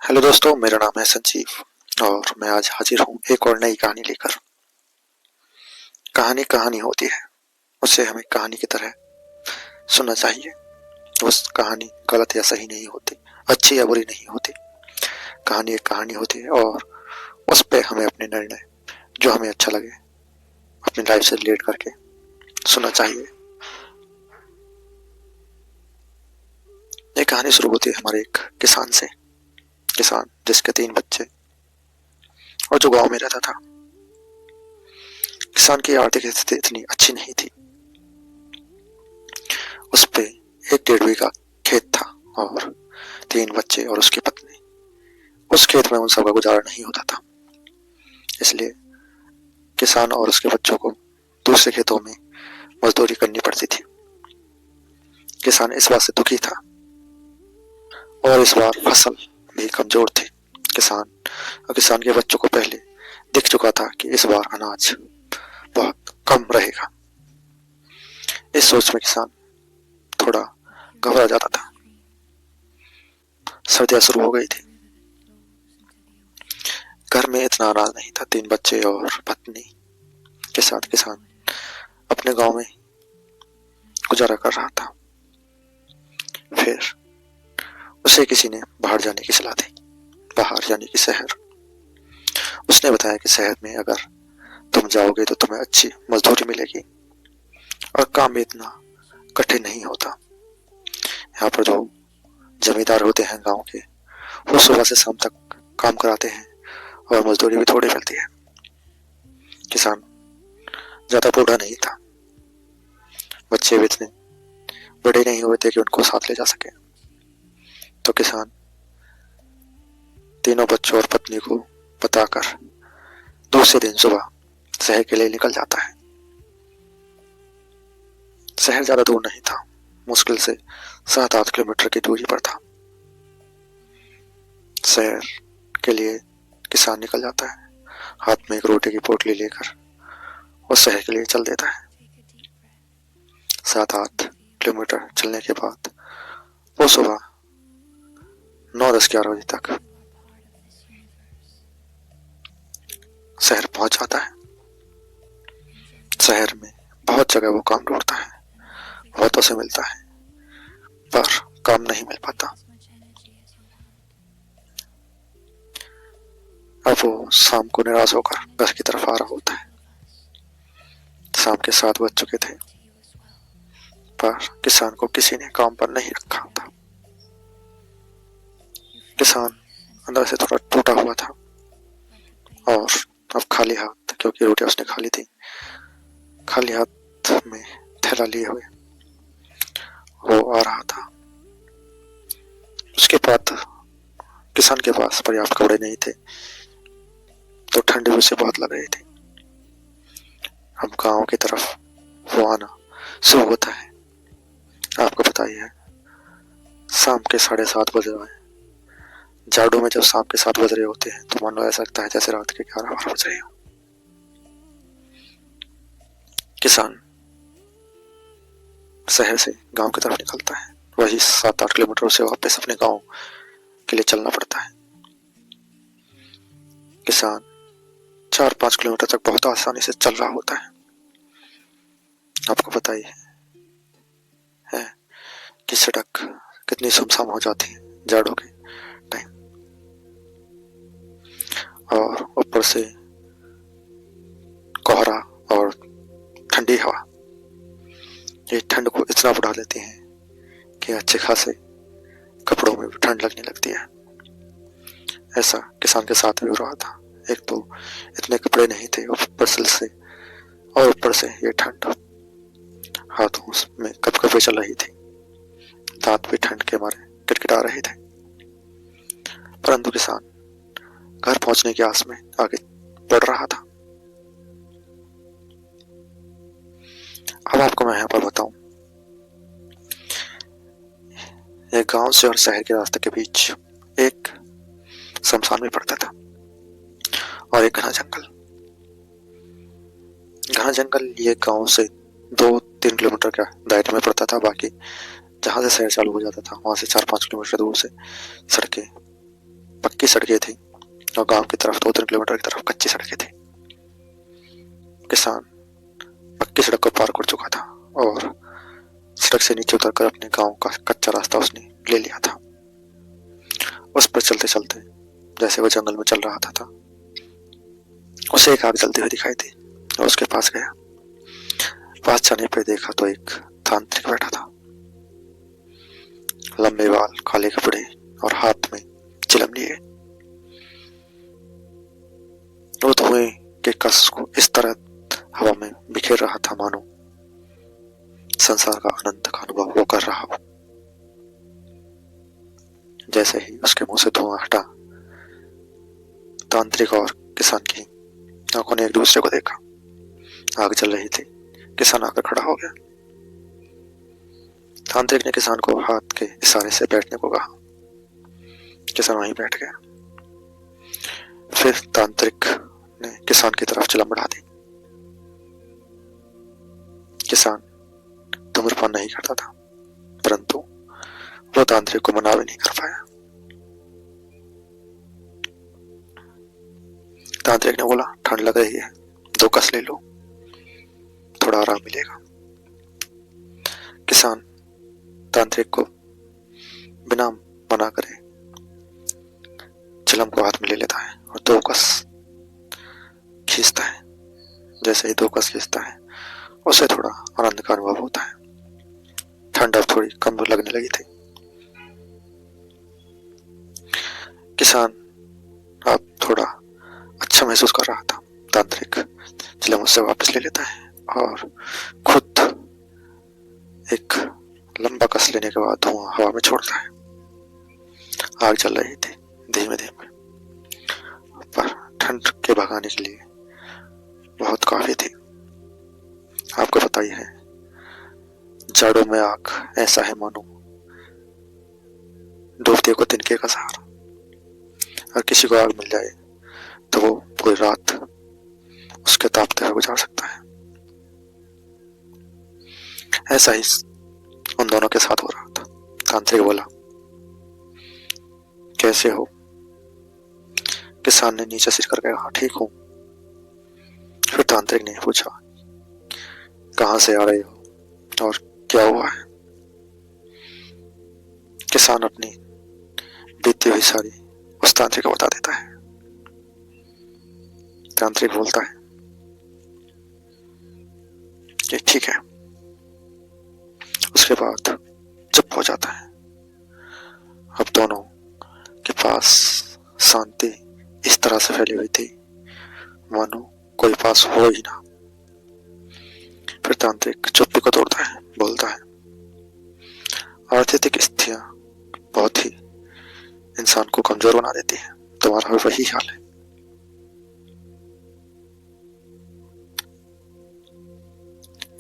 Hello दोस्तों, मेरा नाम है संजीव और मैं आज हाजिर हूँ एक और नई कहानी लेकर। कहानी कहानी होती है, उसे हमें कहानी की तरह सुनना चाहिए। उस कहानी गलत या सही नहीं होती, अच्छी या बुरी नहीं होती। कहानी एक कहानी होती है और उस पे हमें अपने निर्णय जो हमें अच्छा लगे अपनी लाइफ से रिलेट करके सुनना चाहिए। ये कहानी शुरू होती है हमारे एक किसान से। किसान जिसके 3 बच्चे और जो गांव में रहता था। किसान की आर्थिक स्थिति इतनी अच्छी नहीं थी। उस पे 1-1.5 बीघा खेत था और 3 बच्चे और उसकी पत्नी। उस खेत में उन सबका गुजारा नहीं होता था, इसलिए किसान और उसके बच्चों को दूसरे खेतों में मजदूरी करनी पड़ती थी। किसान इस बात से दुखी था और इस बार फसल भी कमजोर थी। किसान के बच्चों को पहले दिख चुका था कि इस बार अनाज बहुत कम रहेगा। इस सोच में किसान थोड़ा घबरा जाता था। सर्दियां शुरू हो गई थी। घर में इतना अनाज नहीं था। 3 बच्चे और पत्नी के साथ किसान अपने गांव में गुजारा कर रहा था। फिर उसे किसी ने बाहर जाने की सलाह दी, बाहर यानी कि शहर। उसने बताया कि शहर में अगर तुम जाओगे तो तुम्हें अच्छी मजदूरी मिलेगी और काम भी इतना कठिन नहीं होता। यहाँ पर जो जमींदार होते हैं गांव के, वो सुबह से शाम तक काम कराते हैं और मजदूरी भी थोड़ी मिलती है। किसान ज्यादा बूढ़ा नहीं था, बच्चे भी इतने बड़े नहीं हुए थे कि उनको साथ ले जा सके। तो किसान तीनों बच्चों और पत्नी को बताकर दूसरे दिन सुबह शहर के लिए निकल जाता है। शहर ज्यादा दूर नहीं था, मुश्किल से 7-8 किलोमीटर की दूरी पर था। शहर के लिए किसान निकल जाता है, हाथ में एक रोटी की पोटली लेकर वो शहर के लिए चल देता है। 7-8 किलोमीटर चलने के बाद वो सुबह 9-10-11 बजे तक शहर पहुंच जाता है। शहर में बहुत जगह वो काम ढूंढता है, बहुतों से मिलता है, पर काम नहीं मिल पाता। अब वो शाम को निराश होकर घर की तरफ आ रहा होता है। शाम के 7 बज चुके थे, पर किसान को किसी ने काम पर नहीं रखा था। किसान अंदर से थोड़ा टूटा हुआ था और अब खाली हाथ, क्योंकि रोटियां उसने खा ली थी, खाली हाथ में थैला लिए हुए वो आ रहा था। उसके बाद किसान के पास पर्याप्त कपड़े नहीं थे, तो ठंड भी उसे बहुत लग रही थी। अब गांव की तरफ वो आना शुरू होता है। आपको पता ही है, शाम के 7:30 बज रहे हैं। जाड़ों में जब शाम के 7 बज रहे होते हैं तो मानो ऐसा लगता है जैसे रात के 11-12 बज रहे हो। किसान शहर से गांव की तरफ निकलता है। वही 7-8 किलोमीटर उसे वापस अपने गांव के लिए चलना पड़ता है। किसान 4-5 किलोमीटर तक बहुत आसानी से चल रहा होता है। आपको पता ही है कि सड़क कितनी सुनसान हो जाती है जाड़ों के टाइम, और ऊपर से कोहरा और ठंडी हवा, ये ठंड को इतना बढ़ा देती है कि अच्छे खासे कपड़ों में भी ठंड लगने लगती है। ऐसा किसान के साथ भी हो रहा था। एक तो इतने कपड़े नहीं थे ऊपर से, और ऊपर से ये ठंड हाथों में कपकपे चल रही थी, दांत भी ठंड के मारे किटकिटा रहे थे। परंतु किसान घर पहुंचने की आस में आगे बढ़ रहा था। अब आपको मैं यहाँ पर बताऊं, एक गांव से और शहर के रास्ते के बीच एक शमशान भी पड़ता था और एक घना जंगल। घना जंगल ये गांव से 2-3 किलोमीटर का दायरे में पड़ता था। बाकी जहां से शहर चालू हो जाता था वहां से 4-5 किलोमीटर दूर से सड़कें पक्की पक्की सड़कें थी और गांव की तरफ 2-3 किलोमीटर की तरफ कच्ची सड़कें थी। किसान पक्की सड़क को पार कर चुका था और सड़क से नीचे उतरकर अपने गांव का कच्चा रास्ता उसने ले लिया था। उस पर चलते चलते जैसे वो जंगल में चल रहा था उसे एक आग जलती हुई दिखाई दी और उसके पास गया। पास जाने पर देखा तो एक तांत्रिक बैठा था, लंबे बाल, काले कपड़े और हाथ में चिलम लिए। वो धुएं के कस को इस तरह हवा में बिखेर रहा था मानो संसार का आनंद का अनुभव वो कर रहा हो। जैसे ही उसके मुंह से धुआं हटा, तांत्रिक और किसान की आंखों ने एक दूसरे को देखा। आग जल रही थी। किसान आकर खड़ा हो गया। तांत्रिक ने किसान को हाथ के इशारे से बैठने को कहा। किसान वहीं बैठ गया। फिर तांत्रिक ने किसान की तरफ चिलम बढ़ा दी। किसान धूम्रपान नहीं करता था, परंतु वो तांत्रिक को मना भी नहीं कर पाया। तांत्रिक ने बोला, ठंड लग रही है, 2 कस ले लो, थोड़ा आराम मिलेगा। किसान तांत्रिक को बिना मना करे चिलम को हाथ में ले लेता है और 2 कस खींचता है। जैसे ही 2 कस खींचता है उसे थोड़ा आनंद का अनुभव होता है। ठंड अब थोड़ी कम लगने लगी थी। किसान अब थोड़ा अच्छा महसूस कर रहा था। तांत्रिक चिलम उससे वापस ले लेता है और खुद एक लंबा कस लेने के बाद धुआं हवा में छोड़ता है। आग जल रही थी धीमे धीमे, पर ठंड के भगाने के लिए बहुत काफी थी। आपको पता ही है, जाड़ों में आग ऐसा है मानो डूबते को तिनके का सहारा। अगर किसी को आग मिल जाए तो वो पूरी रात उसके तापते हुए गुजार सकता है। ऐसा ही उन दोनों के साथ हो रहा था। तांत्रिक बोला, कैसे हो? किसान ने नीचे सिर करके कहा, ठीक हूं। फिर तांत्रिक ने पूछा, कहां से आ रहे हो और क्या हुआ है? किसान अपनी बीती हुई सारी उस तांत्रिक को बता देता है। तांत्रिक बोलता है कि ठीक है। उसके बाद चुप हो जाता है। अब दोनों के पास शांति इस तरह से फैली हुई थी मानो कोई पास हो ही ना। फिर तांत्रिक चुप्पी को तोड़ता है, बोलता है, आर्थिक स्थितियां बहुत ही इंसान को कमजोर बना देती है। तुम्हारा भी वही हाल है।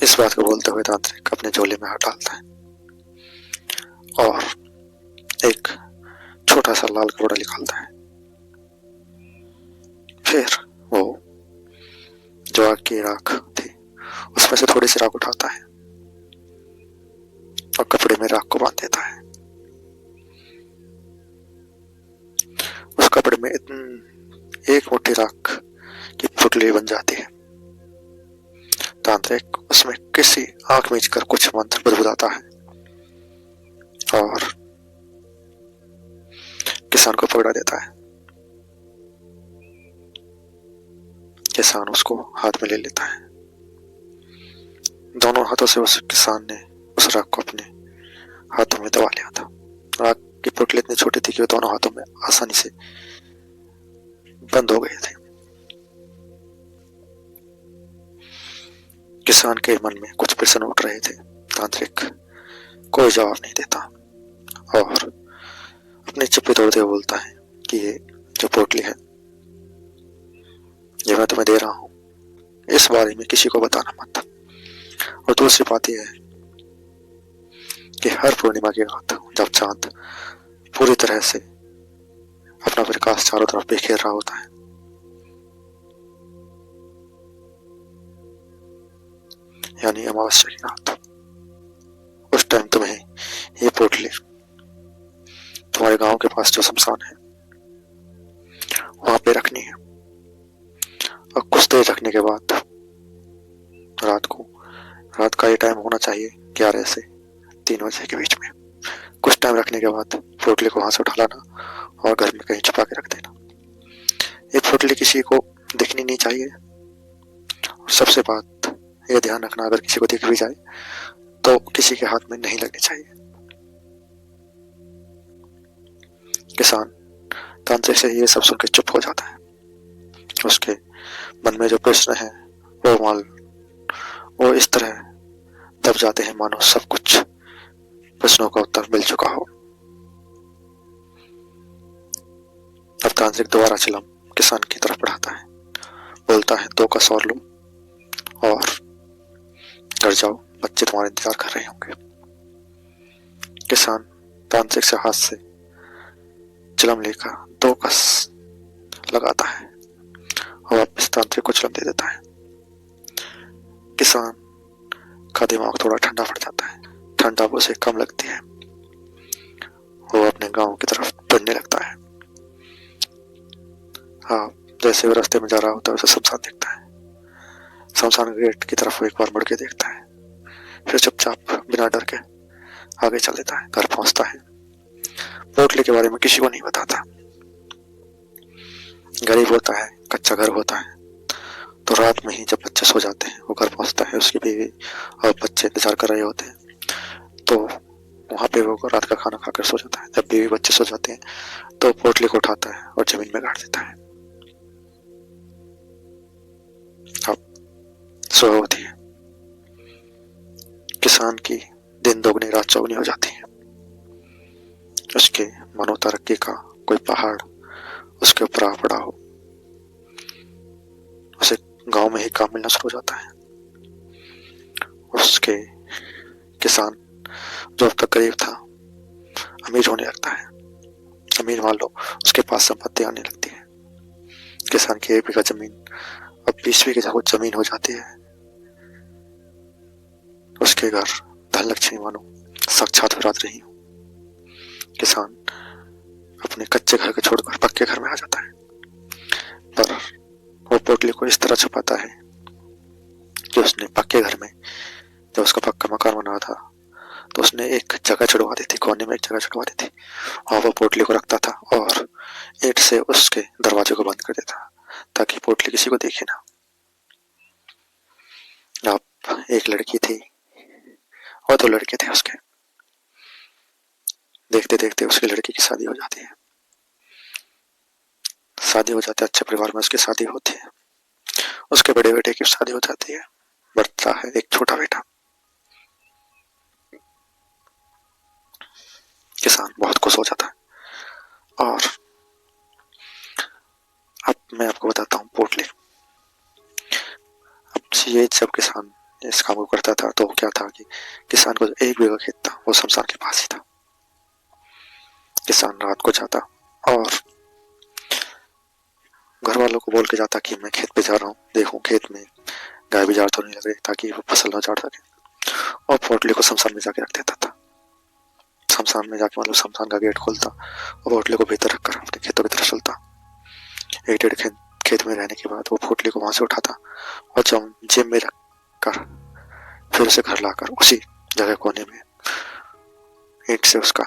इस बात को बोलते हुए तांत्रिक अपने झोले में हाथ डालता है और एक छोटा सा लाल कपड़ा निकालता है। फिर वो जो आग की राख थी उसमें से थोड़ी सी राख उठाता है और कपड़े में राख को बांध देता है। उस कपड़े में एक मुट्ठी राख की पुतली बन जाती है। तांत्रिक उसमें किसी आंख मीच कर कुछ मंत्र बुदबुदाता है और किसान को पकड़ा देता है। किसान उसको हाथ में ले लेता है। दोनों हाथों से उस किसान ने उस राख को अपने हाथों में दबा लिया था। राख की पुतली इतनी छोटी थी कि वो दोनों हाथों में आसानी से बंद हो गए थे। किसान के मन में कुछ प्रश्न उठ रहे थे। तांत्रिक कोई जवाब नहीं देता और अपनी चुप्पी तोड़ते हुए बोलता है कि ये जो पोटली है ये मैं तुम्हें दे रहा हूं, इस बारे में किसी को बताना मत। और दूसरी बात यह है कि हर पूर्णिमा की रात जब चांद पूरी तरह से अपना प्रकाश चारों तरफ बिखेर रहा होता है, यानी अमावस्या की रात, उस टाइम तुम्हें ये पोटली तुम्हारे गांव के पास जो शमशान है वहां पे रखनी है और कुछ देर रखने के बाद रात का ये टाइम होना चाहिए 11 से 3 बजे के बीच में। कुछ टाइम रखने के बाद पोटली को वहां से उठा लाना और घर में कहीं छुपा के रख देना। ये पोटली किसी को दिखनी नहीं चाहिए। और सबसे बात ये ध्यान रखना, अगर किसी को दिख भी जाए तो किसी के हाथ में नहीं लगनी चाहिए। किसान तांत्रिक से ये सब सुन के चुप हो जाता है। उसके मन में जो प्रश्न है वो इस तरह दब जाते हैं मानो सब कुछ प्रश्नों का उत्तर मिल चुका हो। अब तांत्रिक दोबारा चिलम किसान की तरफ बढ़ाता है, बोलता है 2 का 100 लो और घर जाओ, बच्चे तुम्हारे इंतजार कर रहे होंगे। किसान तांत्रिक से हाथ से चिलम लेकर 2 कस लगाता है और वापस तांत्रिक को चिलम दे देता है। किसान का दिमाग थोड़ा ठंडा पड़ जाता है। ठंडा उसे कम लगती है। वो अपने गांव की तरफ बढ़ने लगता है। हाँ, जैसे वो रास्ते में जा रहा होता है उसे शमशान दिखता है। शमशान गेट की तरफ वो एक बार मुड़ के देखता है, फिर चुपचाप बिना डर के आगे चल देता है। घर पहुंचता है, पोटली के बारे में किसी को नहीं बताता। गरीब होता है, कच्चा घर होता है, तो रात में ही जब बच्चे सो जाते हैं वो घर पहुंचता है। उसकी बीवी और बच्चे इंतजार कर रहे होते हैं, तो वहां पे वो रात का खाना खाकर सो जाता है। जब बीवी बच्चे सो जाते हैं तो पोटली को उठाता है और जमीन में गाड़ देता है। अब सुबह होती है। किसान की दिन दोगुनी रात चौगुनी हो जाती है। उसके मनोतरक्की का कोई पहाड़ उसके ऊपर आ पड़ा हो। उसे गांव में ही काम मिलना शुरू हो जाता है। उसके किसान जो अब तक गरीब था अमीर होने लगता है। अमीर मान लो उसके पास संपत्ति आने लगती है। किसान की 1 बीघा जमीन अब 20 बीघे जमीन हो जाती है। उसके घर धन लक्ष्मी मानो साक्षात विराज रही हो। किसान अपने कच्चे घर को छोड़कर पक्के घर में आ जाता है, पर वो पोटली को इस तरह छुपाता है कि उसने पक्के घर में, जब उसका पक्का मकान बना था तो उसने एक जगह छुड़वा दी थी, कोने में एक जगह छुड़वा दी थी और वो पोटली को रखता था और ईंट से उसके दरवाजे को बंद कर देता ताकि पोटली किसी को देखे ना। अब एक लड़की थी और 2 लड़के थे उसके। देखते देखते उसकी लड़की की शादी हो जाती है। शादी हो जाती है, अच्छे परिवार में उसकी शादी होती है। उसके बड़े बेटे की शादी हो जाती है। बच्चा है एक छोटा बेटा। किसान बहुत खुश हो जाता है। और अब मैं आपको बताता हूँ पोटली। अब ये जब किसान इस काम को करता था तो क्या था कि किसान को 1 बीघा खेत था वो शमशान के पास ही था। किसान रात को जाता और घर वालों को बोल के जाता कि मैं खेत पे जा रहा हूँ, देखूं खेत में गाय भी जार तो नहीं लग रही, ताकि वो फसल न झाड़ सके। और पोटली को शमशान में जाके रख देता था। शमशान में जाके मतलब शमशान का गेट खोलता और पोटली को भीतर रखकर अपने खेतों की तरफ चलता। 1 डेढ़ खेत में रहने के बाद वो पोटली को वहां से उठाता और जेब में रखकर फिर उसे घर लाकर उसी जगह कोने में ईंट से उसका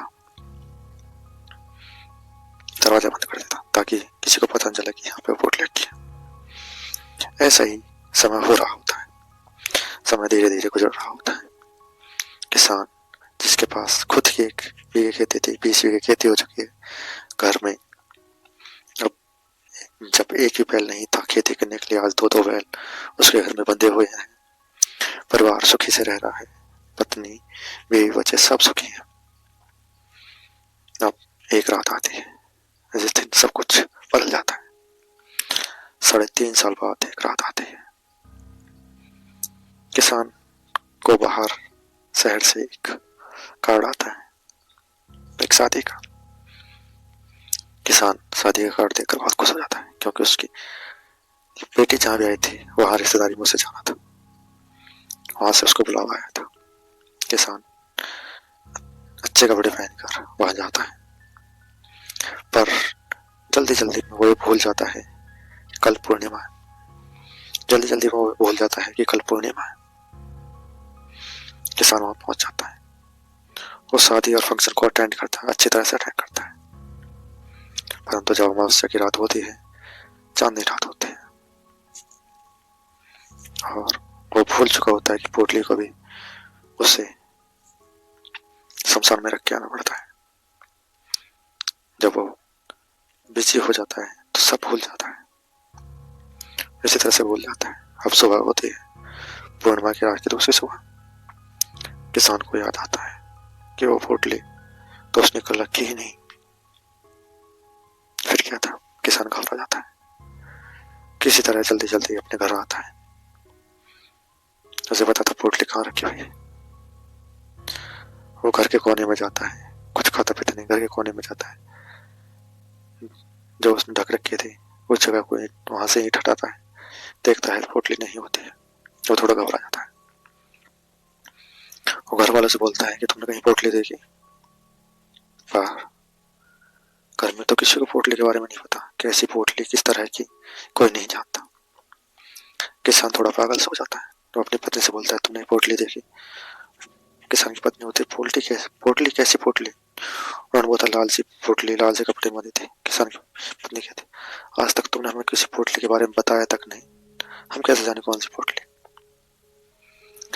दरवाजा बंद कर देता ताकि किसी को पता न चले कि यहाँ पे पोटली रखी है। ऐसा ही समय हो रहा होता है। समय धीरे धीरे गुजर रहा होता है। किसान जिसके पास खुद की 1 बीघे खेती थी 20 बीघे खेती हो चुकी है। घर में अब जब एक ही बैल नहीं था खेती करने के लिए, आज 2-2 बैल उसके घर में बंधे हुए हैं। परिवार सुखी से रह रहा है। पत्नी बीवी बच्चे सब सुखी हैं। अब एक रात आती है जिस दिन सब कुछ बदल जाता है। 3.5 साल बाद एक रात आती है। किसान को बाहर शहर से एक कार्ड आता है, एक शादी का। किसान शादी का कार्ड देखकर बहुत खुश हो जाता है क्योंकि उसकी बेटी जहाँ भी आई थी वहां रिश्तेदारी में उसे जाना था, वहां से उसको बुलावा आया था। किसान अच्छे कपड़े पहनकर वहां जाता है, पर जल्दी जल्दी में वो भूल जाता है कि कल पूर्णिमा है। जल्दी जल्दी में वो भूल जाता है कि कल पूर्णिमा है। किसान वहां पहुंच जाता है। वो शादी और फंक्शन को अटेंड करता है, अच्छी तरह से अटेंड करता है। परंतु जब अमावस्या की रात होती है, चांदनी रात होती है, और वो भूल चुका होता है कि पोटली को भी उसे शमशान में रख के आना पड़ता है। जब वो बिजी हो जाता है तो सब भूल जाता है। इसी तरह से भूल जाता है। अब सुबह होती है, पूर्णिमा की रात की दूसरी सुबह। किसान को याद आता है कि वो पोटली तो उसने कल रखी ही नहीं। फिर क्या था? किसान घबरा जाता है। किसी तरह जल्दी जल्दी अपने घर आता है। उसे पता था पोटली कहाँ रखी हुई है। वो घर के कोने में जाता है, कुछ खाता पीता नहीं, घर के कोने में जाता है। जो उसने ढक रखी थी उस जगह को वहां से ईंट हटाता है, देखता है पोटली नहीं होती है। वो थोड़ा घबरा जाता है। वो घर वालों से बोलता है कि तुमने कहीं पोटली देखी? पर घर में तो किसी को पोटली के बारे में नहीं पता, कैसी पोटली, किस तरह की, कोई नहीं जानता। किसान थोड़ा पागल सा हो जाता है। तो अपनी पत्नी से बोलता है, तुमने पोटली देखी? किसान की पत्नी होती है, पोटली कैसी पोटली, कैसी पोटली? उन्होंने बोला, लाल सी पोटली, लाल से कपड़े में थे। किसान की पत्नी कहती, आज तक तुमने हमें किसी पोटली के बारे में बताया तक नहीं, हम कैसे जाने कौन सी पोटली?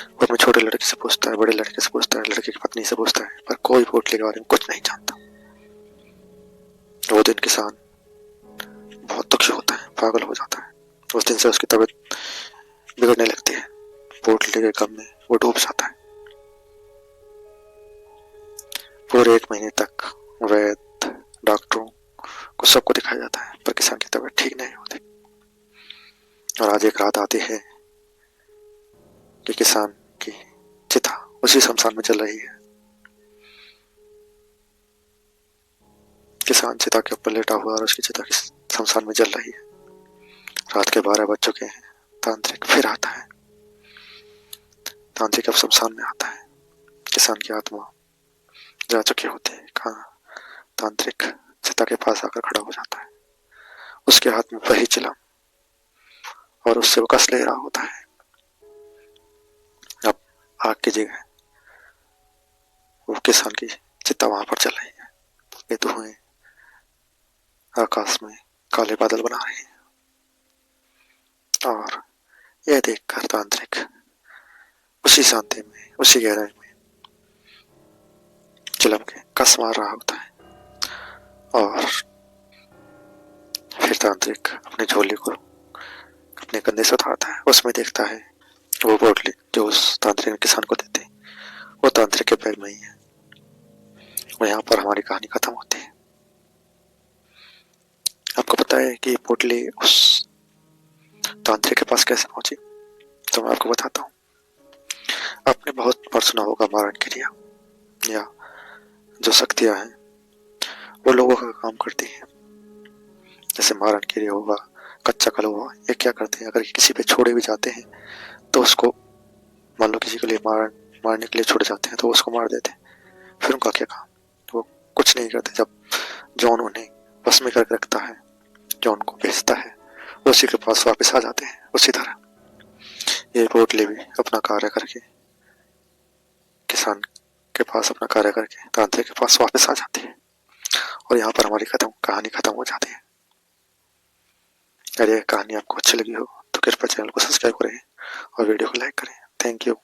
वो अपने छोटे लड़के से पूछता है, बड़े लड़के से पूछता है, लड़के की पत्नी से पूछता है, पर कोई पोटली के बारे में कुछ नहीं जानता। वो दिन किसान बहुत दुखी होता है, पागल हो जाता है। उस दिन से उसकी तबीयत बिगड़ने लगती है। पोटली के गम में वो डूब जाता है। पूरे 1 महीने तक वैद्य, डॉक्टरों को सबको दिखाया जाता है, पर किसान की तबीयत ठीक नहीं होती। और आज एक रात आती है कि किसान की चिता उसी शमशान में जल रही है। किसान चिता के ऊपर लेटा हुआ और उसकी चिता शमशान में जल रही है। रात के 12 बज चुके हैं। तांत्रिक फिर आता है। तांत्रिक अब शमशान में आता है। किसान की आत्मा जा चुकी होती है। कहाँ? तांत्रिक चिता के पास आकर खड़ा हो जाता है। उसके हाथ में वही चिलम और उससे वो कस ले रहा होता है। अब आग की जगह वो किसान की चिता वहां पर चल रही है। ये धुएं आकाश में काले बादल बना रहे हैं। और यह देखकर तांत्रिक उसी शांति में, उसी गहराई में चिलम के कस मार रहा होता है। और फिर तांत्रिक अपनी झोली को अपने कंधे से उठाता है। उसमें देखता है वो पोटली जो उस तांत्रिक ने किसान को दी थी, वो तांत्रिक के बैग में ही है। और यहाँ पर हमारी कहानी खत्म होती है। आपको पता है कि पोटली उस तांत्रिक के पास कैसे पहुंची? तो मैं आपको बताता हूँ। आपने बहुत बार सुना होगा मारण क्रिया, या जो शक्तियां हैं वो लोगों का काम करती हैं। जैसे मारण क्रिया हुआ, कच्चा कल हुआ, ये क्या करते हैं? अगर किसी पे छोड़े भी जाते हैं तो उसको, मान लो किसी के लिए मारने के लिए छोड़े जाते हैं तो उसको मार देते हैं। फिर उनका क्या काम? वो कुछ नहीं करते। जब जॉन उन्हें बस में करके रखता है, जॉन को भेजता है, उसी के पास वापस आ जाते हैं। उसी तरह ये पोटली भी अपना कार्य करके, किसान के पास अपना कार्य करके तांत्रिक के पास वापस आ जाती है। और यहाँ पर हमारी कहानी खत्म हो जाती है। अगर यह कहानी आपको अच्छी लगी हो तो कृपया चैनल को सब्सक्राइब करें और वीडियो को लाइक करें। Thank you.